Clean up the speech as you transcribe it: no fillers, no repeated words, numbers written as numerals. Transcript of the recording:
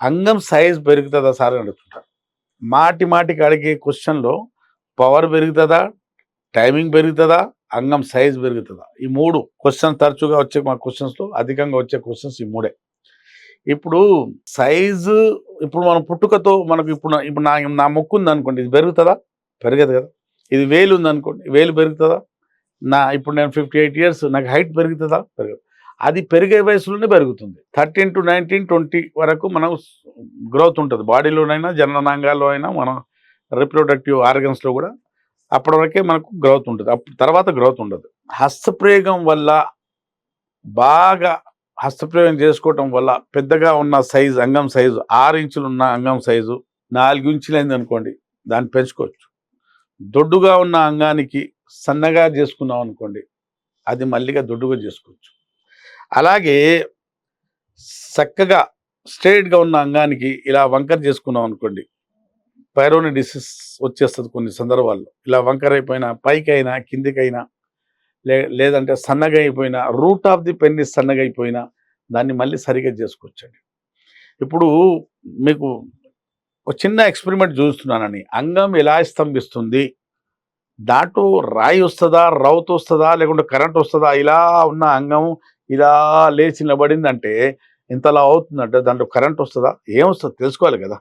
అంగం సైజ్ పెరుగుతుందా సార్ అని అడుగుతుంటారు. మాటి మాటికి అడిగే క్వశ్చన్‌లో పవర్ పెరుగుతదా? టైమింగ్ పెరుగుతదా? అంగం సైజ్ పెరుగుతదా? ఈ 3 క్వశ్చన్స్ తరచుగా వచ్చే మా క్వశ్చన్స్‌లో అధికంగా వచ్చే క్వశ్చన్స్ ఈ 3. ఇప్పుడు సైజు ఇప్పుడు మనం పుట్టుకతో మనకు ఇప్పుడు నా ముక్కు ఉందనుకోండి, ఇది పెరుగుతదా? పెరగదు కదా! ఇది వేలు ఉందనుకోండి, వేలు పెరుగుతదా? ఇప్పుడు నేను 58 ఇయర్స్, నాకు హైట్ పెరుగుతదా? పెరగదు. అది పెరిగే వయసులోనే పెరుగుతుంది. 13-19-20 వరకు మనం గ్రోత్ ఉంటుంది. బాడీలోనైనా, జననాంగాల్లో అయినా, మనం రిప్రొడక్టివ్ ఆర్గన్స్‌లో కూడా అప్పటి వరకే మనకు గ్రోత్ ఉంటుంది. తర్వాత గ్రోత్ ఉండదు. హస్తప్రయోగం వల్ల బాగా హస్తప్రయోగం చేసుకోవటం వల్ల పెద్దగా ఉన్న సైజు, అంగం సైజు 6 ఇంచులు ఉన్న అంగం సైజు 4 ఇంచులు అయిందనుకోండి, దాన్ని పెంచుకోవచ్చు. దొడ్డుగా ఉన్న అంగానికి సన్నగా చేసుకున్నాం అనుకోండి, అది మళ్ళీగా దొడ్డుగా చేసుకోవచ్చు. అలాగే చక్కగా స్ట్రెయిట్‌గా ఉన్న అంగానికి ఇలా వంకర చేసుకున్నాం అనుకోండి, పైరోని డిసీజ్ వచ్చేస్తుంది కొన్ని సందర్భాల్లో. ఇలా వంకర అయిపోయినా, పైకైనా కిందికైనా, లేదంటే సన్నగా అయిపోయినా, రూట్ ఆఫ్ ది పెన్నిస్ సన్నగా అయిపోయినా దాన్ని మళ్ళీ సరిగ్గా చేసుకోవచ్చండి. ఇప్పుడు మీకు ఒక చిన్న ఎక్స్పెరిమెంట్ చూస్తున్నానని, అంగం ఎలా స్తంభిస్తుంది, దాంట్లో రాయి వస్తుందా, రౌతు వస్తుందా, లేకుంటే కరెంట్ వస్తుందా? ఇలా ఉన్న అంగం ఇలా లేచి నిలబడిందంటే ఇంతలా అవుతుందంటే దాంట్లో కరెంట్ వస్తుందా? ఏమొస్తుంది తెలుసుకోవాలి కదా.